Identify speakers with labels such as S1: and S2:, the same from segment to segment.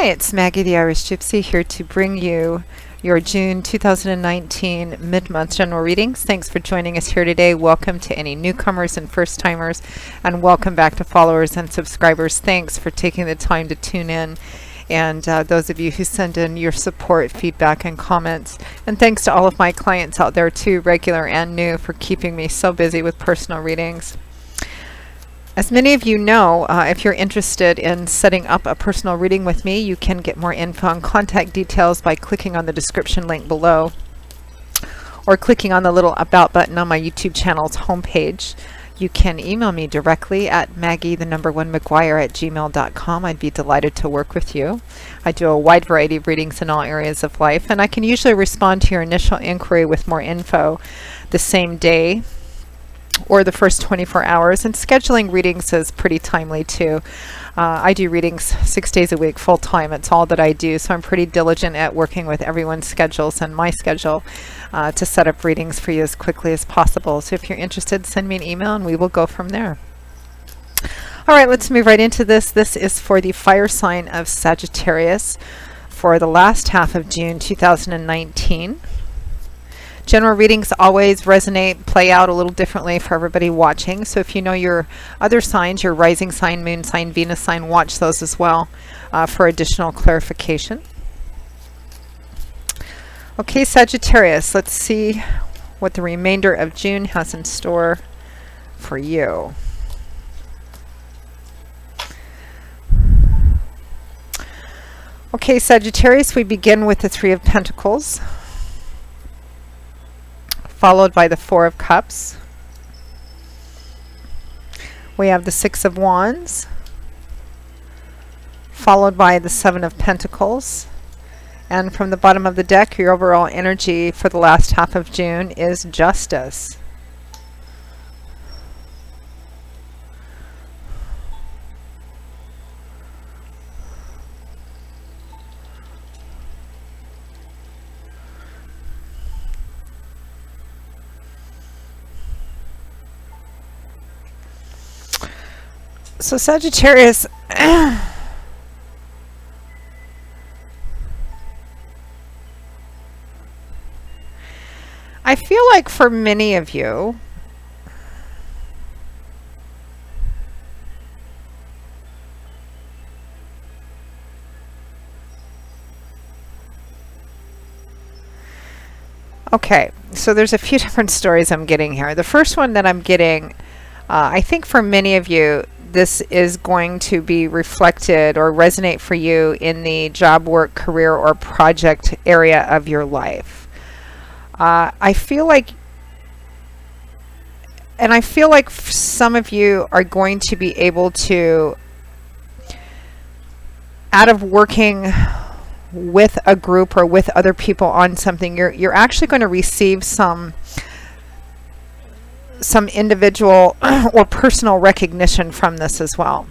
S1: Hi, it's Maggie the Irish Gypsy here to bring you your June 2019 mid-month general readings. Thanks for joining us here today. Welcome to any newcomers and first-timers, and welcome back to followers and subscribers. Thanks for taking the time to tune in, and those of you who send in your support, feedback, and comments. And thanks to all of my clients out there too, regular and new, for keeping me so busy with personal readings. As many of you know, if you're interested in setting up a personal reading with me, you can get more info and contact details by clicking on the description link below or clicking on the little About button on my YouTube channel's homepage. You can email me directly at maggie1mcguire@gmail.com. I'd be delighted to work with you. I do a wide variety of readings in all areas of life, and I can usually respond to your initial inquiry with more info the same day or the first 24 hours, and scheduling readings is pretty timely too. I do readings 6 days a week full time. It's all that I do, so I'm pretty diligent at working with everyone's schedules and my schedule to set up readings for you as quickly as possible. So if you're interested, send me an email and we will go from there. All right, let's move right into this. This is for the fire sign of Sagittarius for the last half of June 2019. General readings always resonate, play out a little differently for everybody watching. So if you know your other signs, your rising sign, moon sign, Venus sign, watch those as well for additional clarification. Okay, Sagittarius, let's see what the remainder of June has in store for you. Okay, Sagittarius, we begin with the Three of Pentacles, followed by the Four of Cups. We have the Six of Wands, followed by the Seven of Pentacles. And from the bottom of the deck, your overall energy for the last half of June is Justice. So Sagittarius, I feel like for many of you, okay, so there's a few different stories I'm getting here. The first one that I'm getting, I think for many of you, this is going to be reflected or resonate for you in the job, work, career, or project area of your life. I feel like some of you are going to be able to, out of working with a group or with other people on something, you're actually going to receive some individual or personal recognition from this as well.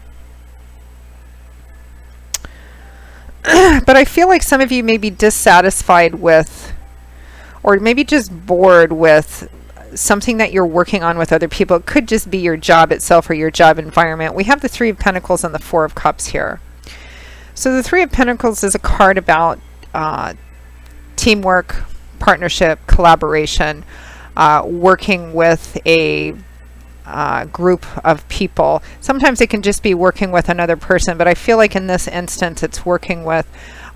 S1: But I feel like some of you may be dissatisfied with, or maybe just bored with, something that you're working on with other people. It could just be your job itself or your job environment. We have the Three of Pentacles and the Four of Cups here. So the Three of Pentacles is a card about teamwork, partnership, collaboration, working with a group of people. Sometimes it can just be working with another person, but I feel like in this instance it's working with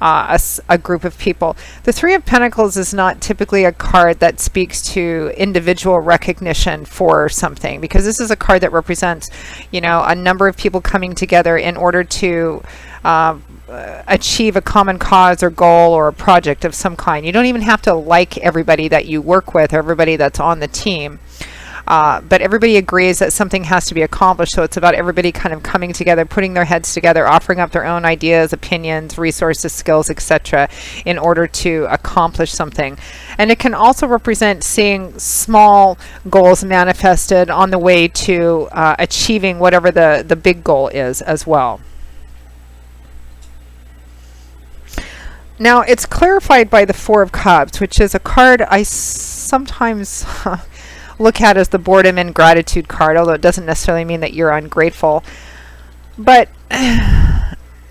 S1: a group of people. The Three of Pentacles is not typically a card that speaks to individual recognition for something, because this is a card that represents, you know, a number of people coming together in order to achieve a common cause or goal or a project of some kind. You don't even have to like everybody that you work with or everybody that's on the team. But everybody agrees that something has to be accomplished. So it's about everybody kind of coming together, putting their heads together, offering up their own ideas, opinions, resources, skills, etc. in order to accomplish something. And it can also represent seeing small goals manifested on the way to achieving whatever the big goal is as well. Now, it's clarified by the Four of Cups, which is a card I sometimes look at as the boredom and gratitude card, although it doesn't necessarily mean that you're ungrateful. But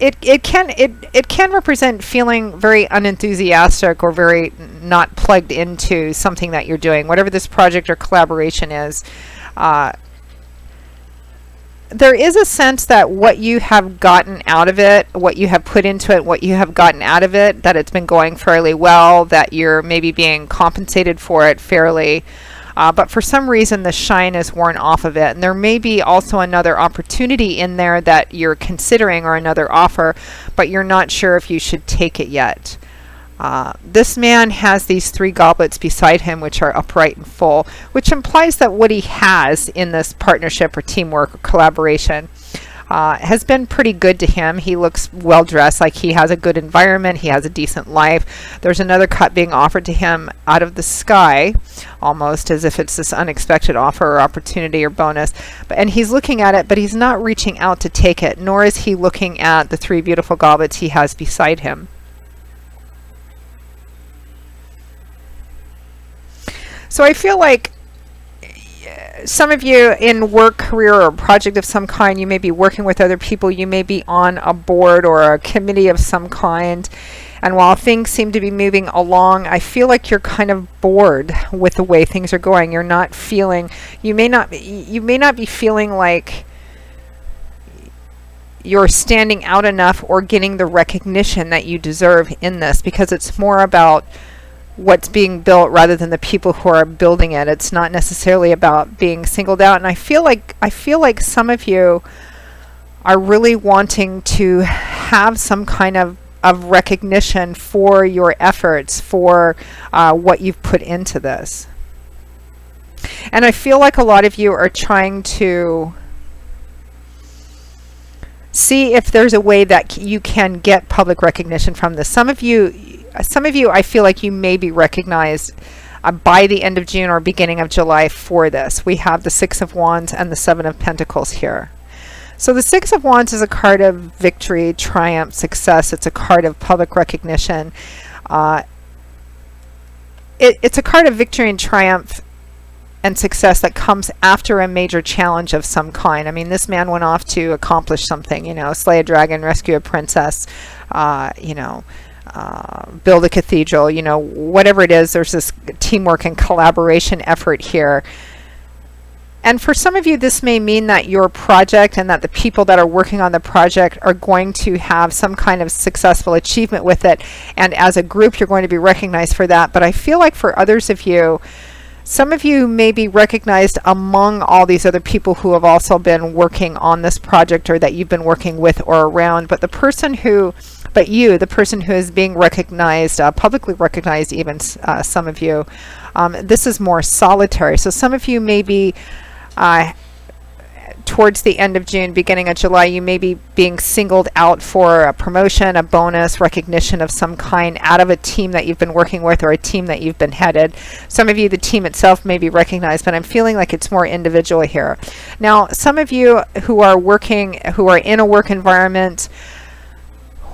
S1: it can represent feeling very unenthusiastic or very not plugged into something that you're doing, whatever this project or collaboration is. There is a sense that what you have gotten out of it, what you have put into it, what you have gotten out of it, that it's been going fairly well, that you're maybe being compensated for it fairly. But for some reason, the shine is worn off of it. And there may be also another opportunity in there that you're considering, or another offer, but you're not sure if you should take it yet. This man has these 3 goblets beside him, which are upright and full, which implies that what he has in this partnership or teamwork or collaboration has been pretty good to him. He looks well dressed, like he has a good environment, he has a decent life. There's another cut being offered to him out of the sky, almost as if it's this unexpected offer or opportunity or bonus. And he's looking at it, but he's not reaching out to take it, nor is he looking at the 3 beautiful goblets he has beside him. So I feel like some of you in work, career, or project of some kind, you may be working with other people, you may be on a board or a committee of some kind, and while things seem to be moving along, I feel like you're kind of bored with the way things are going. You're not feeling, you may not be feeling like you're standing out enough or getting the recognition that you deserve in this, because it's more about what's being built rather than the people who are building it. It's not necessarily about being singled out. And I feel like some of you are really wanting to have some kind of recognition for your efforts, for what you've put into this. And I feel like a lot of you are trying to see if there's a way that you can get public recognition from this. Some of you, I feel like you may be recognized by the end of June or beginning of July for this. We have the 6 of Wands and the 7 of Pentacles here. So the 6 of Wands is a card of victory, triumph, success. It's a card of public recognition. It's a card of victory and triumph and success that comes after a major challenge of some kind. I mean, this man went off to accomplish something, slay a dragon, rescue a princess, build a cathedral, whatever it is. There's this teamwork and collaboration effort here. And for some of you, this may mean that your project and that the people that are working on the project are going to have some kind of successful achievement with it. And as a group, you're going to be recognized for that. But I feel like for others of you, some of you may be recognized among all these other people who have also been working on this project, or that you've been working with or around. But the person who is being recognized, publicly recognized, even some of you, this is more solitary. So some of you may be towards the end of June, beginning of July, you may be being singled out for a promotion, a bonus, recognition of some kind out of a team that you've been working with, or a team that you've been headed. Some of you, the team itself may be recognized, but I'm feeling like it's more individual here. Now, some of you who are in a work environment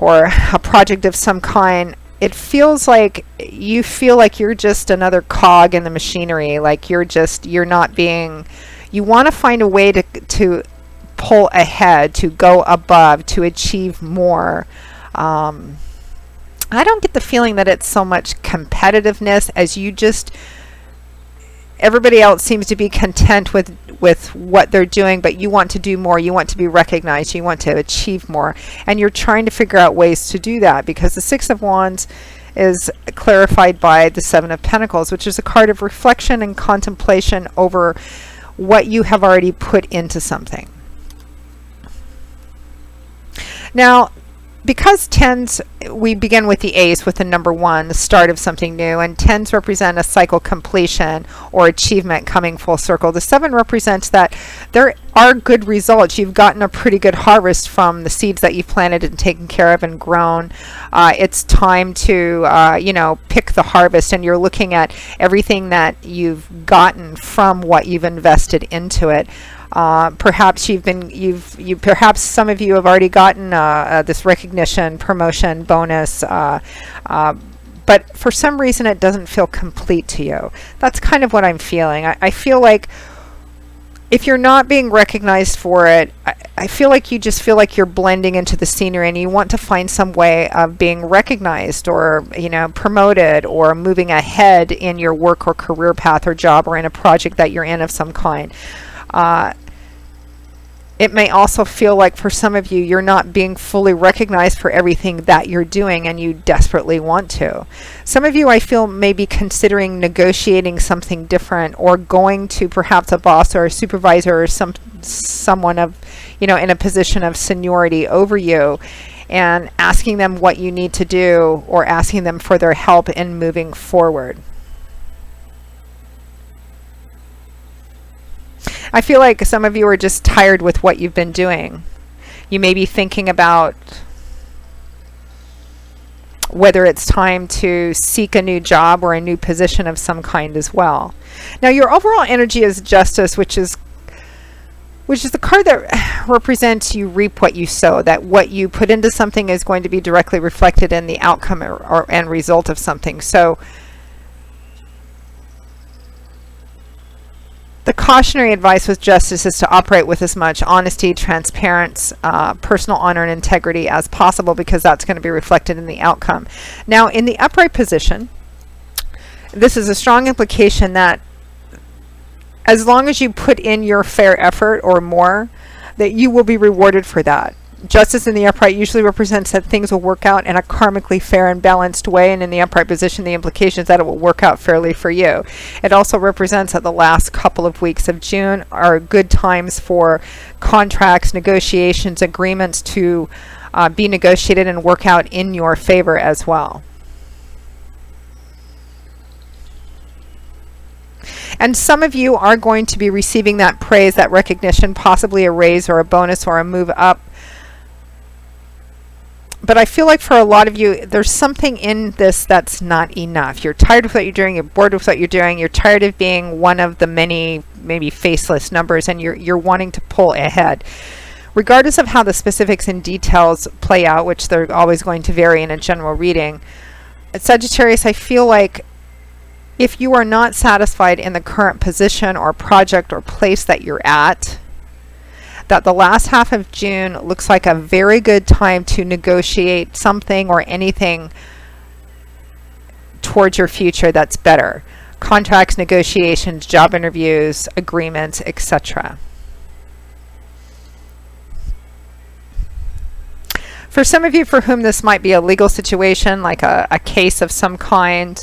S1: or a project of some kind, it feels like you feel like you're just another cog in the machinery, like you want to find a way to pull ahead, to go above, to achieve more. I don't get the feeling that it's so much competitiveness as everybody else seems to be content with what they're doing, but you want to do more, you want to be recognized, you want to achieve more, and you're trying to figure out ways to do that, because the 6 of Wands is clarified by the 7 of Pentacles, which is a card of reflection and contemplation over what you have already put into something. Now, because 10s, we begin with the ace, with the number 1, the start of something new, and 10s represent a cycle completion or achievement coming full circle. The 7 represents that there are good results. You've gotten a pretty good harvest from the seeds that you've planted and taken care of and grown. It's time to, pick the harvest, and you're looking at everything that you've gotten from what you've invested into it. Perhaps perhaps some of you have already gotten this recognition, promotion, bonus, but for some reason it doesn't feel complete to you. That's kind of what I'm feeling. I feel like if you're not being recognized for it, I feel like you just feel like you're blending into the scenery, and you want to find some way of being recognized, or promoted, or moving ahead in your work or career path or job, or in a project that you're in of some kind. It may also feel like for some of you, you're not being fully recognized for everything that you're doing, and you desperately want to. Some of you, I feel, may be considering negotiating something different, or going to perhaps a boss or a supervisor, or someone of, in a position of seniority over you, and asking them what you need to do, or asking them for their help in moving forward. I feel like some of you are just tired with what you've been doing. You may be thinking about whether it's time to seek a new job or a new position of some kind as well. Now, your overall energy is Justice, which is the card that represents you reap what you sow, that what you put into something is going to be directly reflected in the outcome or end result of something. So the cautionary advice with Justice is to operate with as much honesty, transparency, personal honor, and integrity as possible, because that's going to be reflected in the outcome. Now, in the upright position, this is a strong implication that as long as you put in your fair effort or more, that you will be rewarded for that. Justice in the upright usually represents that things will work out in a karmically fair and balanced way, and in the upright position, the implication is that it will work out fairly for you. It also represents that the last couple of weeks of June are good times for contracts, negotiations, agreements to be negotiated and work out in your favor as well. And some of you are going to be receiving that praise, that recognition, possibly a raise or a bonus or a move up. But I feel like for a lot of you, there's something in this that's not enough. You're tired of what you're doing. You're bored with what you're doing. You're tired of being one of the many, maybe faceless numbers, and you're wanting to pull ahead. Regardless of how the specifics and details play out, which they're always going to vary in a general reading, at Sagittarius, I feel like if you are not satisfied in the current position or project or place that you're at, that the last half of June looks like a very good time to negotiate something or anything towards your future that's better. Contracts, negotiations, job interviews, agreements, etc. For some of you for whom this might be a legal situation, like a case of some kind,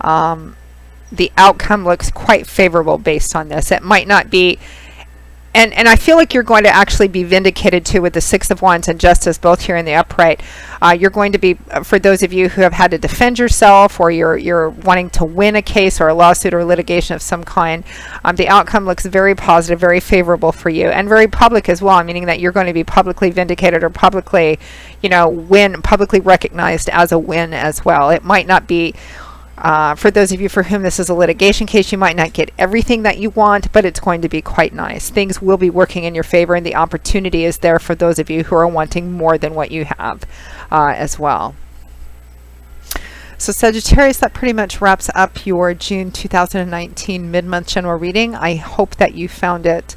S1: the outcome looks quite favorable based on this. It might not be, and I feel like you're going to actually be vindicated too with the Six of Wands and Justice both here in the upright. You're going to be, for those of you who have had to defend yourself, or you're wanting to win a case or a lawsuit or litigation of some kind, the outcome looks very positive, very favorable for you, and very public as well, meaning that you're going to be publicly vindicated or publicly, publicly recognized as a win as well. It might not be, for those of you for whom this is a litigation case, you might not get everything that you want, but it's going to be quite nice. Things will be working in your favor, and the opportunity is there for those of you who are wanting more than what you have as well. So Sagittarius, that pretty much wraps up your June 2019 mid-month general reading. I hope that you found it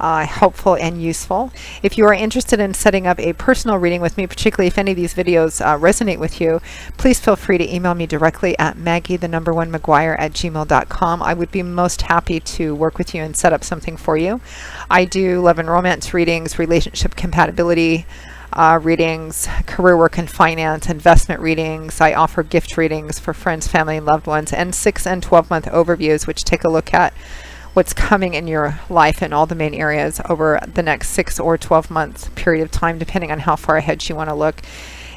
S1: helpful and useful. If you are interested in setting up a personal reading with me, particularly if any of these videos resonate with you, please feel free to email me directly at maggie1maguire@gmail.com. I would be most happy to work with you and set up something for you. I do love and romance readings, relationship compatibility readings, career work and finance, investment readings. I offer gift readings for friends, family, and loved ones, and 6 and 12-month overviews, which take a look at what's coming in your life in all the main areas over the next 6 or 12-month period of time, depending on how far ahead you want to look.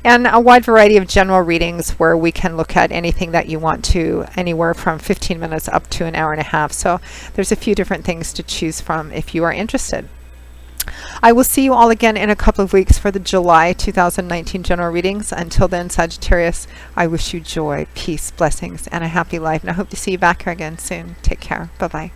S1: And a wide variety of general readings where we can look at anything that you want to, anywhere from 15 minutes up to an hour and a half. So there's a few different things to choose from if you are interested. I will see you all again in a couple of weeks for the July 2019 general readings. Until then, Sagittarius, I wish you joy, peace, blessings, and a happy life. And I hope to see you back here again soon. Take care. Bye-bye.